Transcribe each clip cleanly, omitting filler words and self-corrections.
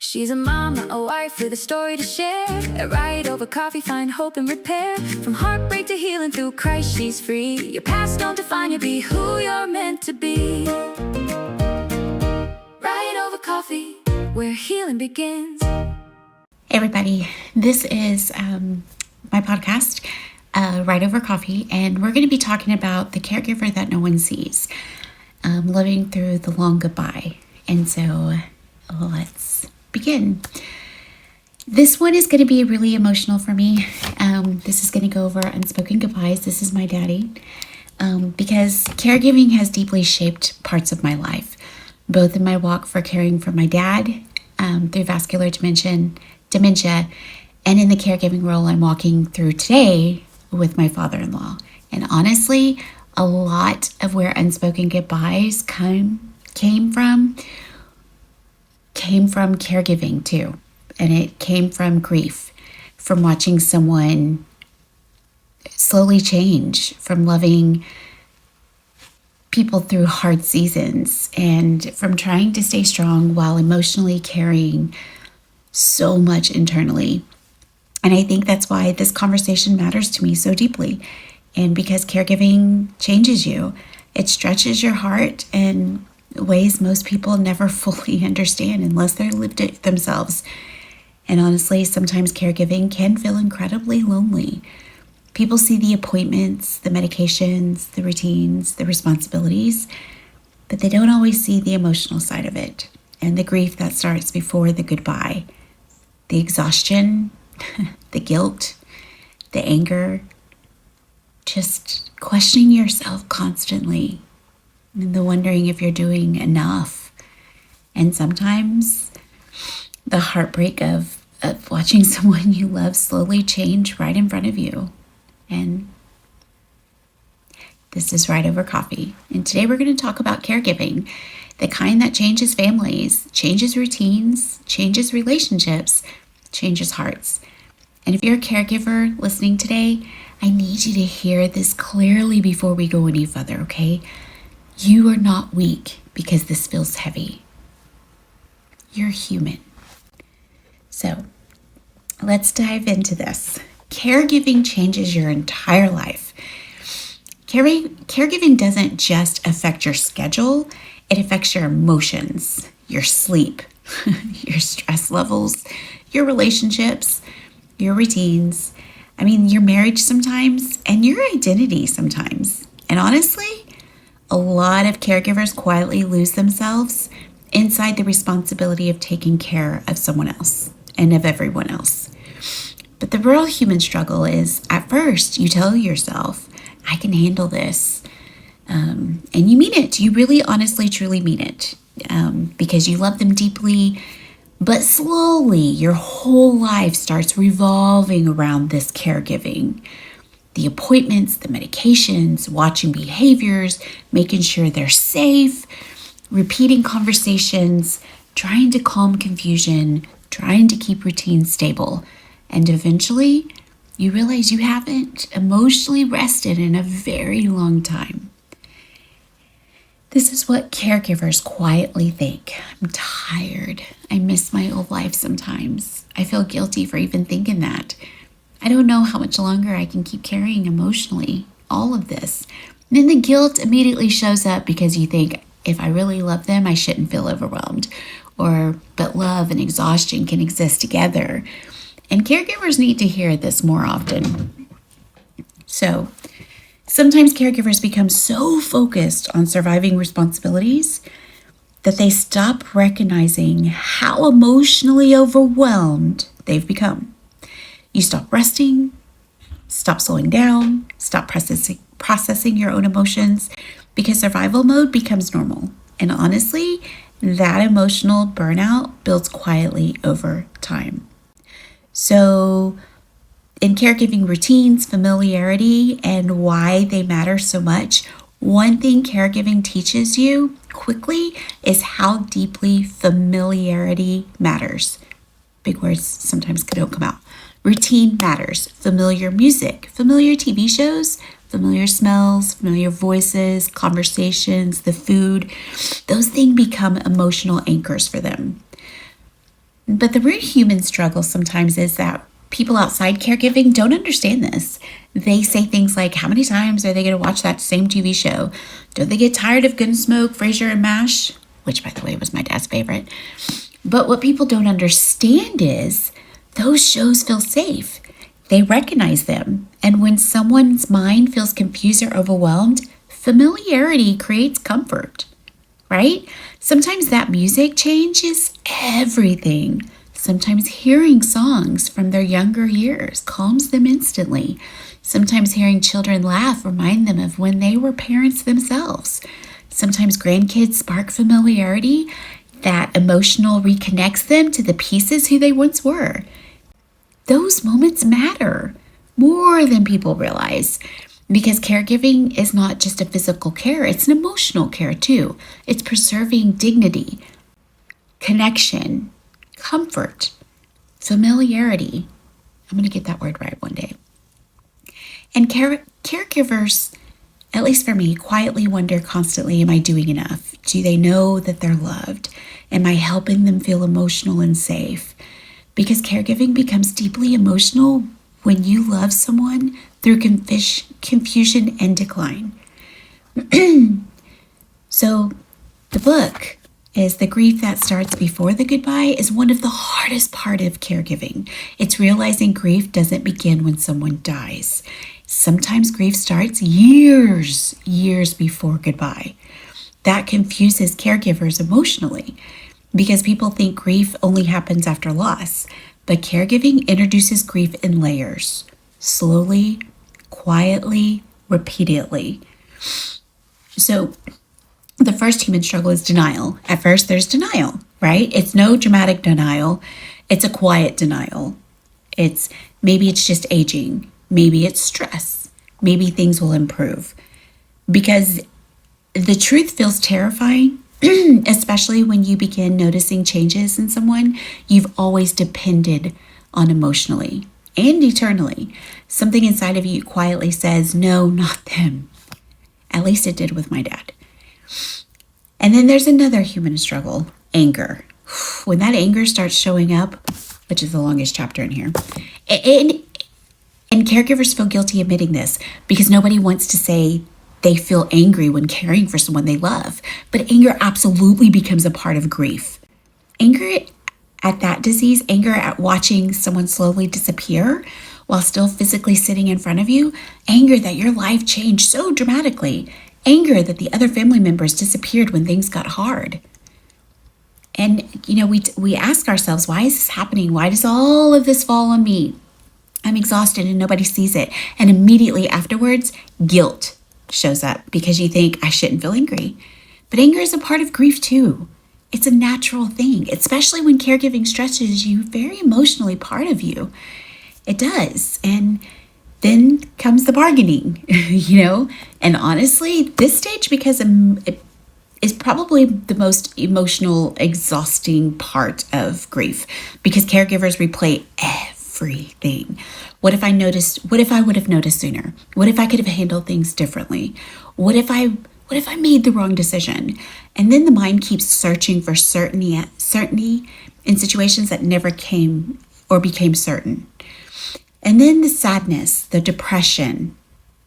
She's a mama, a wife with a story to share. Right over coffee, find hope and repair. From heartbreak to healing, through Christ she's free. Your past don't define you, be who you're meant to be. Right over coffee, where healing begins. Hey everybody, this is my podcast, Right Over Coffee, and we're going to be talking about the caregiver that no one sees, living through the long goodbye. And so let's begin. This one is going to be really emotional for me. This is going to go over unspoken goodbyes. This is my daddy, because caregiving has deeply shaped parts of my life, both in my walk for caring for my dad through vascular dementia, and in the caregiving role I'm walking through today with my father-in-law. And honestly, a lot of where unspoken goodbyes came from caregiving too. And it came from grief, from watching someone slowly change, from loving people through hard seasons, and from trying to stay strong while emotionally carrying so much internally. And I think that's why this conversation matters to me so deeply. And because caregiving changes you, it stretches your heart in ways most people never fully understand unless they've lived it themselves. And honestly, sometimes caregiving can feel incredibly lonely. People see the appointments, the medications, the routines, the responsibilities, but they don't always see the emotional side of it and the grief that starts before the goodbye, the exhaustion, the guilt, the anger, just questioning yourself constantly, and the wondering if you're doing enough. And sometimes the heartbreak of watching someone you love slowly change right in front of you. And this is Right Over Coffee. And today we're going to talk about caregiving, the kind that changes families, changes routines, changes relationships, changes hearts. And if you're a caregiver listening today, I need you to hear this clearly before we go any further, okay? You are not weak because this feels heavy. You're human. So let's dive into this. Caregiving changes your entire life. Caregiving doesn't just affect your schedule, it affects your emotions, your sleep, your stress levels, your relationships, your routines, your marriage sometimes, and your identity sometimes. And honestly, a lot of caregivers quietly lose themselves inside the responsibility of taking care of someone else and of everyone else. But the real human struggle is, at first, you tell yourself, I can handle this. And you mean it. You really, honestly, truly mean it. Because you love them deeply. But slowly, your whole life starts revolving around this caregiving. The appointments, the medications, watching behaviors, making sure they're safe, repeating conversations, trying to calm confusion, trying to keep routines stable. And eventually, you realize you haven't emotionally rested in a very long time. This is what caregivers quietly think. I'm tired. I miss my old life sometimes. I feel guilty for even thinking that. I don't know how much longer I can keep carrying emotionally all of this. And then the guilt immediately shows up because you think, if I really love them, I shouldn't feel overwhelmed. But love and exhaustion can exist together. And caregivers need to hear this more often. So sometimes caregivers become so focused on surviving responsibilities that they stop recognizing how emotionally overwhelmed they've become. You stop resting, stop slowing down, stop processing your own emotions, because survival mode becomes normal. And honestly, that emotional burnout builds quietly over time. So in caregiving routines, familiarity, and why they matter so much, one thing caregiving teaches you quickly is how deeply familiarity matters. Big words sometimes don't come out. Routine matters. Familiar music, familiar TV shows, familiar smells, familiar voices, conversations, the food, those things become emotional anchors for them. But the root human struggle sometimes is that people outside caregiving don't understand this. They say things like, how many times are they going to watch that same TV show? Don't they get tired of Gunsmoke, Frasier, and MASH? Which, by the way, was my dad's favorite. But what people don't understand is those shows feel safe. They recognize them. And when someone's mind feels confused or overwhelmed, familiarity creates comfort, right? Sometimes that music changes everything. Sometimes hearing songs from their younger years calms them instantly. Sometimes hearing children laugh remind them of when they were parents themselves. Sometimes grandkids spark familiarity that emotional reconnects them to the pieces who they once were. Those moments matter more than people realize because caregiving is not just a physical care, it's an emotional care too. It's preserving dignity, connection, comfort, familiarity. I'm going to get that word right one day. And caregivers, at least for me, quietly wonder constantly, am I doing enough? Do they know that they're loved? Am I helping them feel emotional and safe? Because caregiving becomes deeply emotional when you love someone through confusion and decline. So the book is The Grief That Starts Before the Goodbye is one of the hardest part of caregiving. It's realizing grief doesn't begin when someone dies. Sometimes grief starts years before goodbye. That confuses caregivers emotionally because people think grief only happens after loss. But caregiving introduces grief in layers, slowly, quietly, repeatedly. So the first human struggle is denial. At first, there's denial, right? It's no dramatic denial. It's a quiet denial. Maybe it's just aging. Maybe it's stress. Maybe things will improve. Because the truth feels terrifying, especially when you begin noticing changes in someone you've always depended on emotionally and eternally. Something inside of you quietly says, no, not them. At least it did with my dad. And then there's another human struggle, anger. When that anger starts showing up, which is the longest chapter in here, and caregivers feel guilty admitting this because nobody wants to say they feel angry when caring for someone they love. But anger absolutely becomes a part of grief. Anger at that disease, anger at watching someone slowly disappear while still physically sitting in front of you, anger that your life changed so dramatically, anger that the other family members disappeared when things got hard. And, we ask ourselves, why is this happening? Why does all of this fall on me? I'm exhausted and nobody sees it. And immediately afterwards, guilt shows up because you think, I shouldn't feel angry. But anger is a part of grief too. It's a natural thing, especially when caregiving stretches you very emotionally part of you. It does. And then comes the bargaining, And honestly, this stage, because it is probably the most emotional, exhausting part of grief because caregivers replay everything. What if I would have noticed sooner? What if I could have handled things differently? What if I made the wrong decision? And then the mind keeps searching for certainty in situations that never came or became certain. And then the sadness, the depression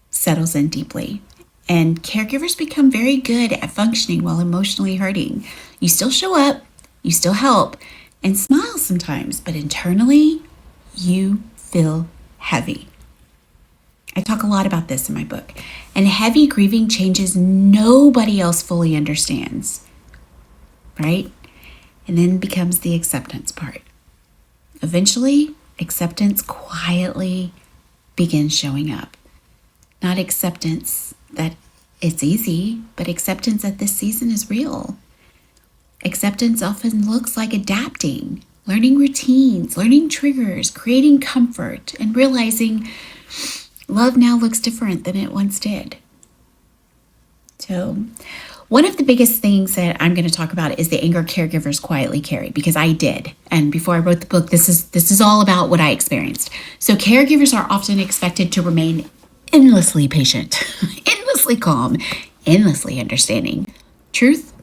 settles in deeply. And caregivers become very good at functioning while emotionally hurting. You still show up, you still help, and smile sometimes, but internally, you feel heavy. I talk a lot about this in my book. And heavy grieving changes nobody else fully understands, right? And then becomes the acceptance part. Eventually, acceptance quietly begins showing up. Not acceptance that it's easy, but acceptance that this season is real. Acceptance often looks like adapting, learning routines, learning triggers, creating comfort, and realizing love now looks different than it once did. So one of the biggest things that I'm going to talk about is the anger caregivers quietly carry, because I did. And before I wrote the book, this is all about what I experienced. So caregivers are often expected to remain endlessly patient, endlessly calm, endlessly understanding. Truth?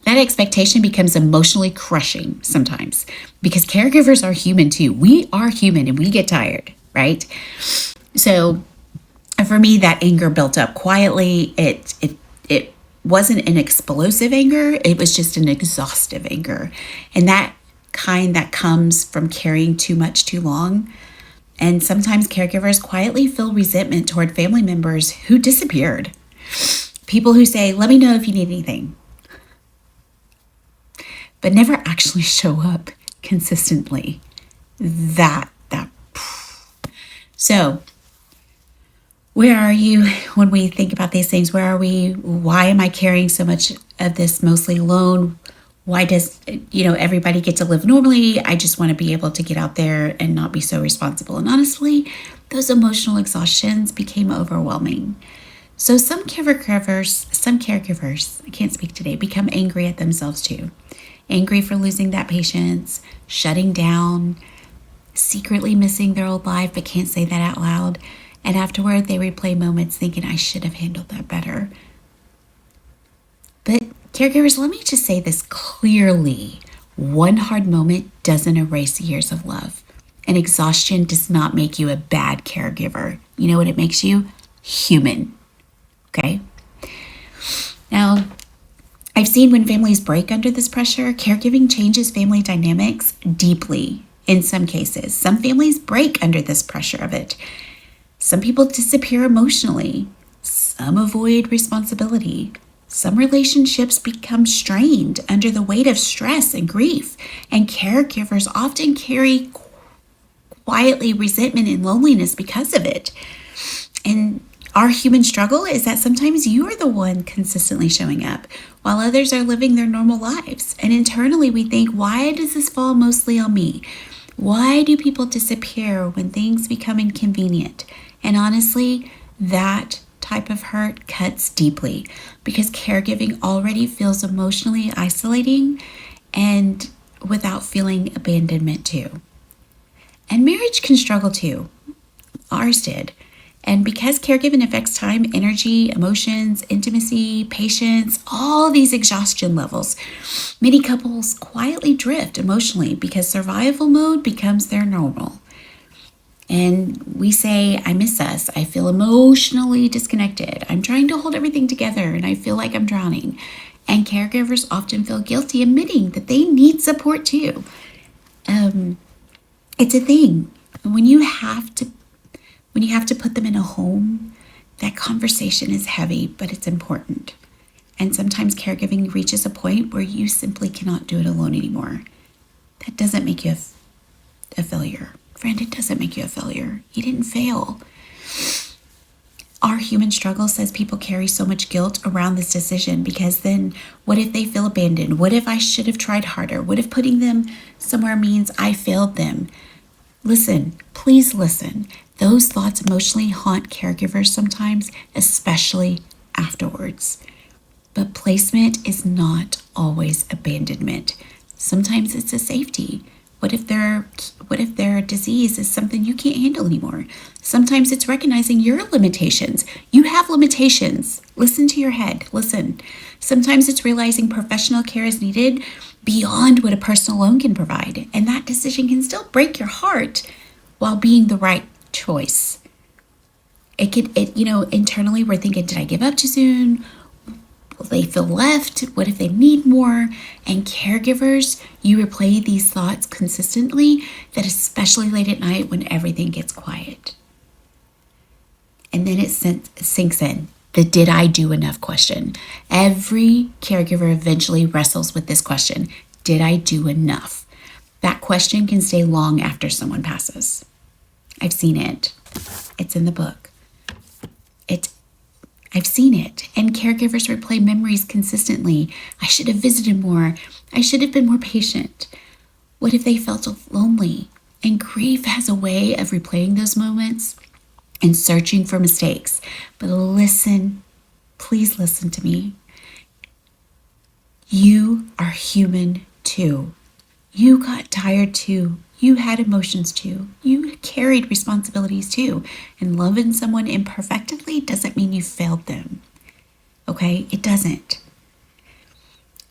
That expectation becomes emotionally crushing sometimes because caregivers are human too. We are human and we get tired, right? So for me, that anger built up quietly. It wasn't an explosive anger. It was just an exhaustive anger. And that kind that comes from carrying too much too long. And sometimes caregivers quietly feel resentment toward family members who disappeared. People who say, let me know if you need anything, but never actually show up consistently. So where are you when we think about these things? Where are we? Why am I carrying so much of this mostly alone? Why does, everybody get to live normally? I just want to be able to get out there and not be so responsible. And honestly, those emotional exhaustions became overwhelming. So some caregivers, I can't speak today, become angry at themselves too. Angry for losing that patience, shutting down, secretly missing their old life, but can't say that out loud. And afterward, they replay moments thinking, I should have handled that better. But caregivers, let me just say this clearly. One hard moment doesn't erase years of love. And exhaustion does not make you a bad caregiver. You know what it makes you? Human. Okay? Now, I've seen when families break under this pressure, caregiving changes family dynamics deeply in some cases. Some families break under this pressure of it. Some people disappear emotionally. Some avoid responsibility. Some relationships become strained under the weight of stress and grief. And caregivers often carry quietly resentment and loneliness because of it. And our human struggle is that sometimes you are the one consistently showing up while others are living their normal lives. And internally we think, why does this fall mostly on me? Why do people disappear when things become inconvenient? And honestly, that type of hurt cuts deeply because caregiving already feels emotionally isolating and without feeling abandonment too. And marriage can struggle too. Ours did. And because caregiving affects time, energy, emotions, intimacy, patience, all these exhaustion levels, many couples quietly drift emotionally because survival mode becomes their normal. And we say, I miss us. I feel emotionally disconnected. I'm trying to hold everything together and I feel like I'm drowning. And caregivers often feel guilty admitting that they need support too. It's a thing. When you have to put them in a home, that conversation is heavy, but it's important. And sometimes caregiving reaches a point where you simply cannot do it alone anymore. That doesn't make you a failure. Friend, it doesn't make you a failure. You didn't fail. Our human struggle says people carry so much guilt around this decision because then what if they feel abandoned? What if I should have tried harder? What if putting them somewhere means I failed them? Listen, please listen. Those thoughts emotionally haunt caregivers sometimes, especially afterwards. But placement is not always abandonment. Sometimes it's a safety. What if their disease is something you can't handle anymore? Sometimes it's recognizing your limitations. You have limitations. Listen to your head. Listen. Sometimes it's realizing professional care is needed beyond what a person alone can provide. And that decision can still break your heart while being the right choice. Internally we're thinking, did I give up too soon? Will they feel left? What if they need more? And caregivers, you replay these thoughts consistently, that especially late at night when everything gets quiet. And then it sinks in, the did I do enough question. Every caregiver eventually wrestles with this question. Did I do enough? That question can stay long after someone passes. I've seen it. It's in the book. I've seen it. And caregivers replay memories consistently. I should have visited more. I should have been more patient. What if they felt lonely? And grief has a way of replaying those moments and searching for mistakes. But listen, please listen to me. You are human too. You got tired too. You had emotions too. You carried responsibilities too. And loving someone imperfectly doesn't mean you failed them. Okay? It doesn't.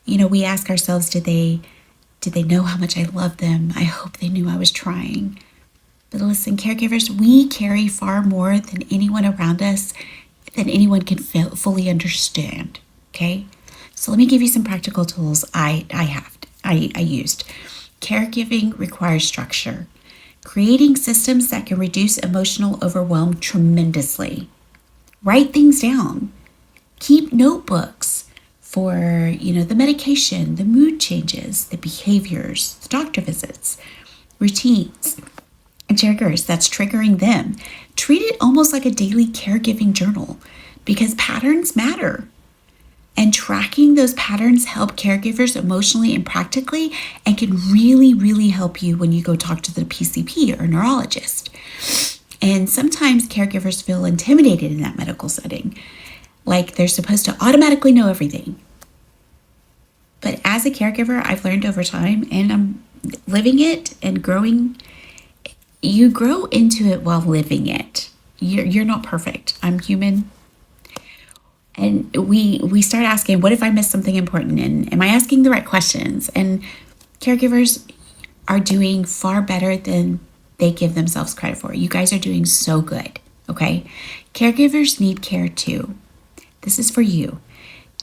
We ask ourselves, did they know how much I love them? I hope they knew I was trying. But listen, caregivers, we carry far more than anyone around us, than anyone can fully understand, okay? So let me give you some practical tools I used. Caregiving requires structure. Creating systems that can reduce emotional overwhelm tremendously. Write things down. Keep notebooks for, the medication, the mood changes, the behaviors, the doctor visits, routines, and triggers that's triggering them. Treat it almost like a daily caregiving journal because patterns matter. And tracking those patterns help caregivers emotionally and practically and can really, really help you when you go talk to the PCP or neurologist. And sometimes caregivers feel intimidated in that medical setting, like they're supposed to automatically know everything. But as a caregiver, I've learned over time, and I'm living it and growing. You grow into it while living it. You're not perfect. I'm human. And we start asking, what if I missed something important? And am I asking the right questions? And caregivers are doing far better than they give themselves credit for. You guys are doing so good, okay? Caregivers need care too. This is for you.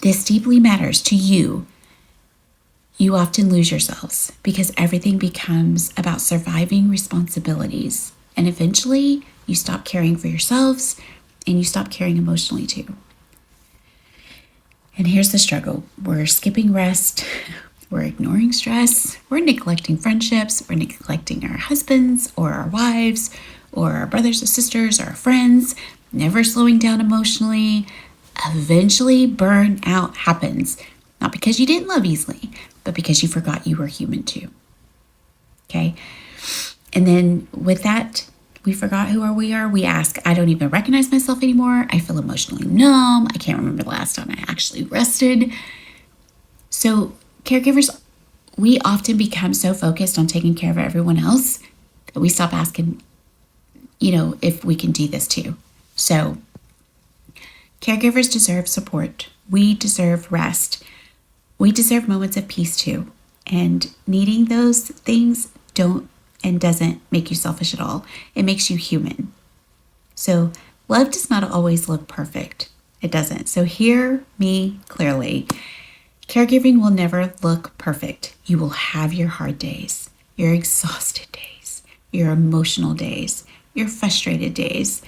This deeply matters to you. You often lose yourselves because everything becomes about surviving responsibilities. And eventually you stop caring for yourselves and you stop caring emotionally too. And here's the struggle. We're skipping rest. We're ignoring stress. We're neglecting friendships. We're neglecting our husbands or our wives or our brothers or sisters or our friends. Never slowing down emotionally. Eventually, burnout happens. Not because you didn't love easily, but because you forgot you were human too. Okay? And then with that, we forgot who we are. We ask, I don't even recognize myself anymore. I feel emotionally numb. I can't remember the last time I actually rested. So caregivers, we often become so focused on taking care of everyone else that we stop asking, if we can do this too. So caregivers deserve support. We deserve rest. We deserve moments of peace too. And needing those things doesn't make you selfish at all. It makes you human. So love does not always look perfect. It doesn't. So hear me clearly. Caregiving will never look perfect. You will have your hard days, your exhausted days, your emotional days, your frustrated days,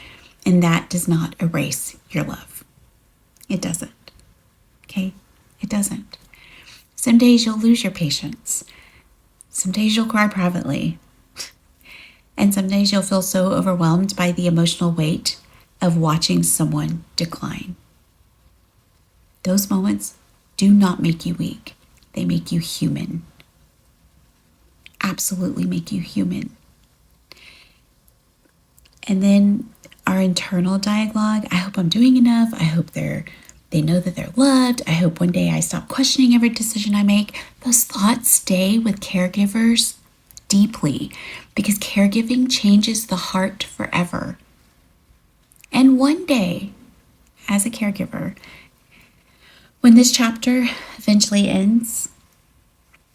and that does not erase your love. It doesn't. Okay? It doesn't. Some days you'll lose your patience. Some days you'll cry privately. And some days you'll feel so overwhelmed by the emotional weight of watching someone decline. Those moments do not make you weak. They make you human. Absolutely make you human. And then our internal dialogue, I hope I'm doing enough. I hope they know that they're loved. I hope one day I stop questioning every decision I make. Those thoughts stay with caregivers deeply because caregiving changes the heart forever. And one day, as a caregiver, when this chapter eventually ends,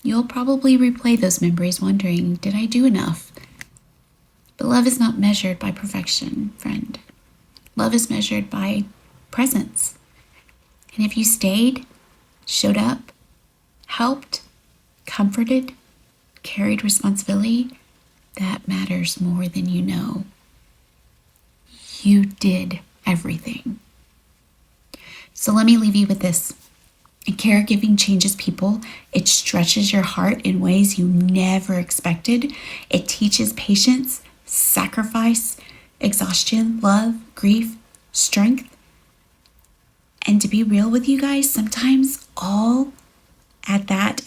you'll probably replay those memories wondering, did I do enough? But love is not measured by perfection, friend. Love is measured by presence. And if you stayed, showed up, helped, comforted, carried responsibility, that matters more than you know. You did everything. So let me leave you with this. Caregiving changes people. It stretches your heart in ways you never expected. It teaches patience, sacrifice, exhaustion, love, grief, strength. And to be real with you guys, sometimes all at that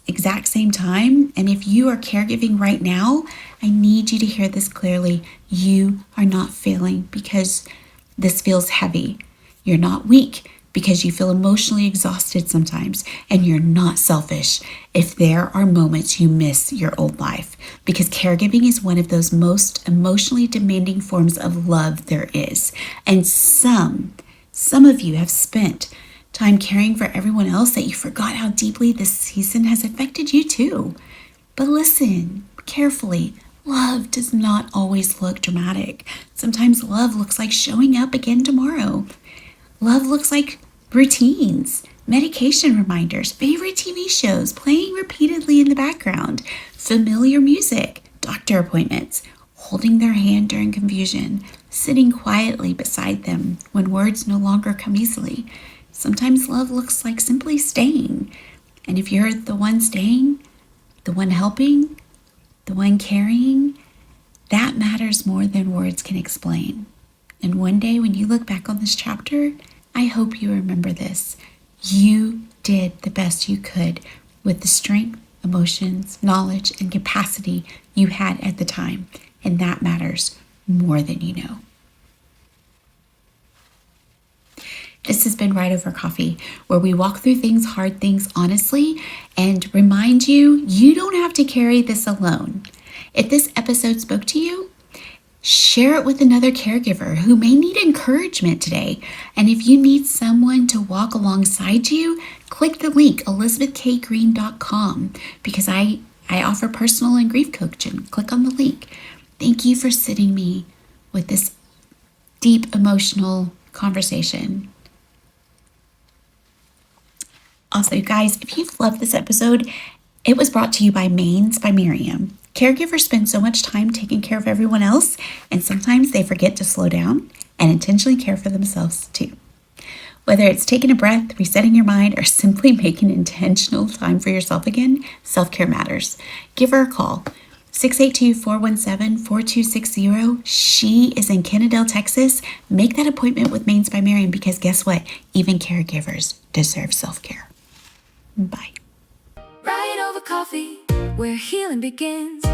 exact same time. And if you are caregiving right now, I need you to hear this clearly. You are not failing because this feels heavy. You're not weak because you feel emotionally exhausted sometimes. And you're not selfish if there are moments you miss your old life. Because caregiving is one of those most emotionally demanding forms of love there is. And some of you have spent time caring for everyone else that you forgot how deeply this season has affected you too. But listen carefully. Love does not always look dramatic. Sometimes love looks like showing up again tomorrow. Love looks like routines, medication reminders, favorite TV shows playing repeatedly in the background, familiar music, doctor appointments, holding their hand during confusion, sitting quietly beside them when words no longer come easily. Sometimes love looks like simply staying. And if you're the one staying, the one helping, the one carrying, that matters more than words can explain. And one day when you look back on this chapter, I hope you remember this. You did the best you could with the strength, emotions, knowledge, and capacity you had at the time. And that matters more than you know. This has been Right Over Coffee, where we walk through hard things honestly, and remind you, you don't have to carry this alone. If this episode spoke to you, share it with another caregiver who may need encouragement today. And if you need someone to walk alongside you, click the link, elizabethkgreen.com, because I offer personal and grief coaching. Click on the link. Thank you for sitting me with this deep emotional conversation. Also, guys, if you've loved this episode, it was brought to you by Mains by Miriam. Caregivers spend so much time taking care of everyone else, and sometimes they forget to slow down and intentionally care for themselves too. Whether it's taking a breath, resetting your mind, or simply making intentional time for yourself again, self-care matters. Give her a call, 682-417-4260. She is in Kennedale, Texas. Make that appointment with Mains by Miriam, because guess what? Even caregivers deserve self-care. Bye. Right over coffee, where healing begins.